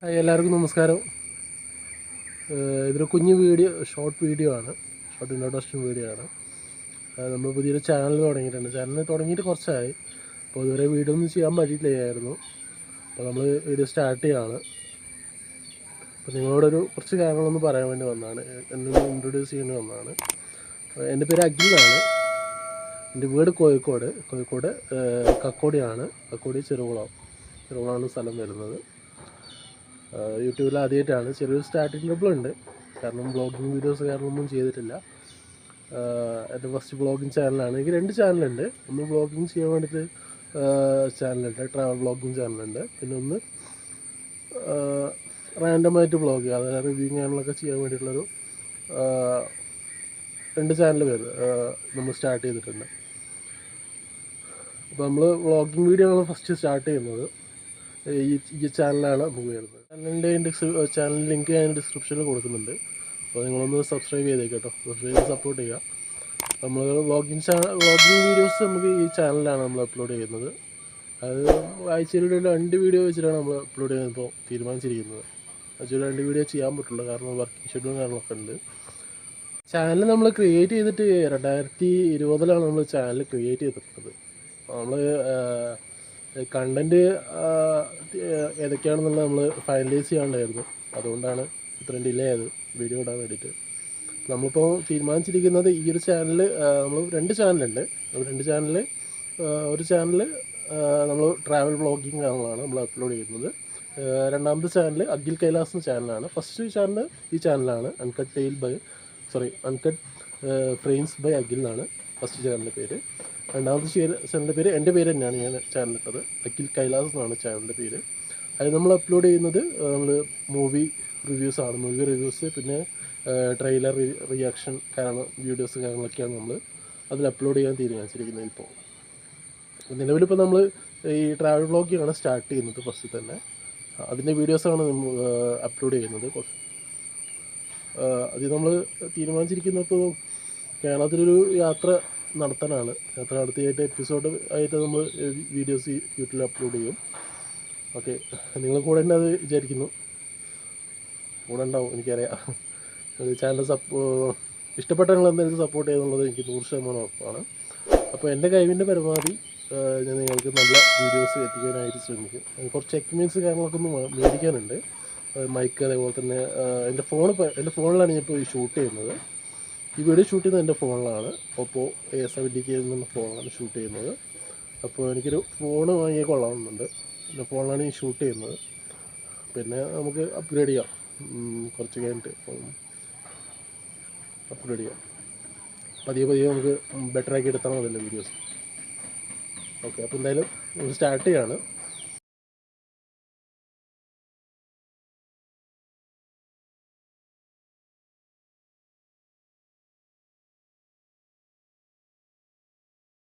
Hi, എല്ലാവർക്കും നമസ്കാരം. ഇതൊരു കുഞ്ഞു ഷോർട്ട് വീഡിയോ ആണ്, ഷോർട്ട് ഇൻട്രൊഡക്ഷൻ വീഡിയോ ആണ്. നമ്മൾ പുതിയൊരു ചാനൽ തുടങ്ങിയിട്ടുണ്ട്. ചാനൽ തുടങ്ങിയിട്ട് കുറച്ചായി. അപ്പോൾ ഇതുവരെ വീഡിയോ ഒന്നും ചെയ്യാൻ പറ്റിയില്ലായിരുന്നു. അപ്പോൾ നമ്മൾ വീഡിയോ സ്റ്റാർട്ട് ചെയ്യുകയാണ്. അപ്പോൾ നിങ്ങളോടൊരു കുറച്ച് കാര്യങ്ങളൊന്ന് പറയാൻ വേണ്ടി വന്നതാണ്, എന്നെ ഇൻട്രൊഡ്യൂസ് ചെയ്യാൻ വന്നതാണ്. എൻ്റെ പേര് അഖിൽ എന്നാണ്. എൻ്റെ വീട് കോഴിക്കോട് കക്കോടി ചെറുകുളമാണ് സ്ഥലം വരുന്നത്. യൂട്യൂബിൽ ആദ്യമായിട്ടാണ്. ചെറിയൊരു സ്റ്റാർട്ടിങ് ട്രബിൾ ഉണ്ട്, കാരണം ബ്ലോഗിങ് വീഡിയോസ് കാരണമൊന്നും ചെയ്തിട്ടില്ല. എൻ്റെ ഫസ്റ്റ് ബ്ലോഗിങ് ചാനലാണ്. എനിക്ക് 2 ചാനലുണ്ട്. ഒന്ന് ബ്ലോഗിങ് ചെയ്യാൻ വേണ്ടിയിട്ട് ചാനലുണ്ട്, ട്രാവൽ ബ്ലോഗിങ് ചാനലുണ്ട്. പിന്നെ ഒന്ന് റാൻഡമായിട്ട് ബ്ലോഗ് ചെയ്യുക, അതായത് റിവ്യൂങ് ചാനലൊക്കെ ചെയ്യാൻ വേണ്ടിയിട്ടുള്ളൊരു 2 ചാനൽ നമ്മൾ സ്റ്റാർട്ട് ചെയ്തിട്ടുണ്ട്. അപ്പോൾ നമ്മൾ വ്ളോഗിങ് വീഡിയോ ആണ് ഫസ്റ്റ് സ്റ്റാർട്ട് ചെയ്യുന്നത്. ഈ ചാനലാണ് നമുക്ക് വരുന്നത്. ചാനൽ ലിങ്ക് ഞാൻ ഡിസ്ക്രിപ്ഷനിൽ കൊടുക്കുന്നുണ്ട്. അപ്പോൾ നിങ്ങളൊന്ന് സബ്സ്ക്രൈബ് ചെയ്തേട്ടോ, സബ്സ്ക്രൈബ് ചെയ്ത് സപ്പോർട്ട് ചെയ്യുക. നമ്മൾ വ്ളോഗിങ് വീഡിയോസ് നമുക്ക് ഈ ചാനലിലാണ് നമ്മൾ അപ്ലോഡ് ചെയ്യുന്നത്. അത് ആഴ്ചയിൽ 2 വീഡിയോ വെച്ചിട്ടാണ് നമ്മൾ അപ്ലോഡ് ചെയ്യുന്നത് തീരുമാനിച്ചിരിക്കുന്നത്. ആഴ്ചയിൽ 2 വീഡിയോ ചെയ്യാൻ പറ്റുള്ളൂ, കാരണം വർക്കിംഗ് ഷെഡ്യൂളും കാര്യങ്ങളൊക്കെ ഉണ്ട്. ചാനൽ നമ്മൾ ക്രിയേറ്റ് ചെയ്തിട്ട് 2020 നമ്മൾ ചാനൽ ക്രിയേറ്റ് ചെയ്തിട്ടുള്ളത്. നമ്മൾ കണ്ടൻറ്റ് ഏതൊക്കെയാണെന്നുള്ളത് നമ്മൾ ഫൈനലൈസ് ചെയ്യാനുണ്ടായിരുന്നു. അതുകൊണ്ടാണ് ഇത്രയും ഡിലേ ആയത് വീഡിയോ ഇടാൻ വേണ്ടിയിട്ട്. നമ്മളിപ്പോൾ തീരുമാനിച്ചിരിക്കുന്നത് ഈ ഒരു ചാനൽ, നമ്മൾ 2 ചാനലുണ്ട്. ഒരു ചാനൽ നമ്മൾ ട്രാവൽ വ്ളോഗിങ് ചാനലാണ് നമ്മൾ അപ്ലോഡ് ചെയ്യുന്നത്. രണ്ടാമത്തെ ചാനൽ അഖിൽ കൈലാസ് എന്ന ചാനലാണ്. ഫസ്റ്റ് ചാനൽ ഈ ചാനലാണ്, അൺകട്ട് ഫ്രെയിംസ് ബൈ അഖിൽ എന്നാണ് ഫസ്റ്റ് ചാനലിൻ്റെ പേര്. രണ്ടാമത്തെ ചാനലിൻ്റെ പേര് എൻ്റെ പേര് തന്നെയാണ്, ഞാൻ ചാനലിട്ടത് അഖിൽ കൈലാസ് എന്നാണ് ചാനലിൻ്റെ പേര്. അത് നമ്മൾ അപ്ലോഡ് ചെയ്യുന്നത് നമ്മൾ മൂവി റിവ്യൂസ്, പിന്നെ ട്രെയിലർ റിയാക്ഷൻ വീഡിയോസ് കാര്യങ്ങളൊക്കെയാണ് നമ്മൾ അതിൽ അപ്ലോഡ് ചെയ്യാൻ തീരുമാനിച്ചിരിക്കുന്നത്. ഇപ്പോൾ നിലവിലിപ്പോൾ നമ്മൾ ഈ ട്രാവൽ വ്ളോഗിങ്ങാണ് സ്റ്റാർട്ട് ചെയ്യുന്നത് ഫസ്റ്റ് തന്നെ. അതിൻ്റെ വീഡിയോസാണ് നമ്മൾ അപ്ലോഡ് ചെയ്യുന്നത്. അത് നമ്മൾ തീരുമാനിച്ചിരിക്കുന്നത് ഇപ്പോൾ കേരളത്തിലൊരു യാത്ര നടത്താനാണ്. യാത്ര നടത്തിയായിട്ട് എപ്പിസോഡ് ആയിട്ട് നമ്മൾ വീഡിയോസ് യൂട്യൂബിൽ അപ്ലോഡ് ചെയ്യും. ഓക്കെ, നിങ്ങൾ കൂടെ ഉണ്ട് അത് വിചാരിക്കുന്നു. കൂടെ ഉണ്ടാവും, എനിക്കറിയാം. ചാനൽ ഇഷ്ടപ്പെട്ട നിങ്ങൾ എന്തായാലും സപ്പോർട്ട് ചെയ്യുന്നുള്ളത് എനിക്ക് 100% ഉറപ്പാണ്. അപ്പോൾ എൻ്റെ കഴിവിൻ്റെ പരമാവധി ഞാൻ നിങ്ങൾക്ക് നല്ല വീഡിയോസ് എത്തിക്കാനായിട്ട് ശ്രമിക്കും. കുറച്ച് എക്യുപ്മെൻറ്റ്സ് കാര്യങ്ങളൊക്കെ ഒന്ന് മേടിക്കാനുണ്ട്, മൈക്ക്, അതേപോലെ തന്നെ എൻ്റെ ഫോണിലാണ് ഞാനിപ്പോൾ ഈ ഷൂട്ട് ചെയ്യുന്നത്. ഈ വീഡിയോ ഷൂട്ട് ചെയ്യുന്നത് എൻ്റെ ഫോണിലാണ്, Oppo A70K എന്ന ഫോണിലാണ് ഷൂട്ട് ചെയ്യുന്നത്. അപ്പോൾ എനിക്കൊരു ഫോണ് വാങ്ങിയാൽ കൊള്ളാമെന്നുണ്ട്. എൻ്റെ ഫോണിലാണ് ഈ ഷൂട്ട് ചെയ്യുന്നത്. പിന്നെ നമുക്ക് അപ്ഗ്രേഡ് ചെയ്യാം, കുറച്ച് കഴിഞ്ഞിട്ട് അപ്ഗ്രേഡ് ചെയ്യാം. പതിയെ നമുക്ക് ബെറ്ററാക്കി എടുത്താൽ മതിയല്ലോ വീഡിയോസ്. ഓക്കെ, അപ്പോൾ എന്തായാലും സ്റ്റാർട്ട് ചെയ്യാണ്.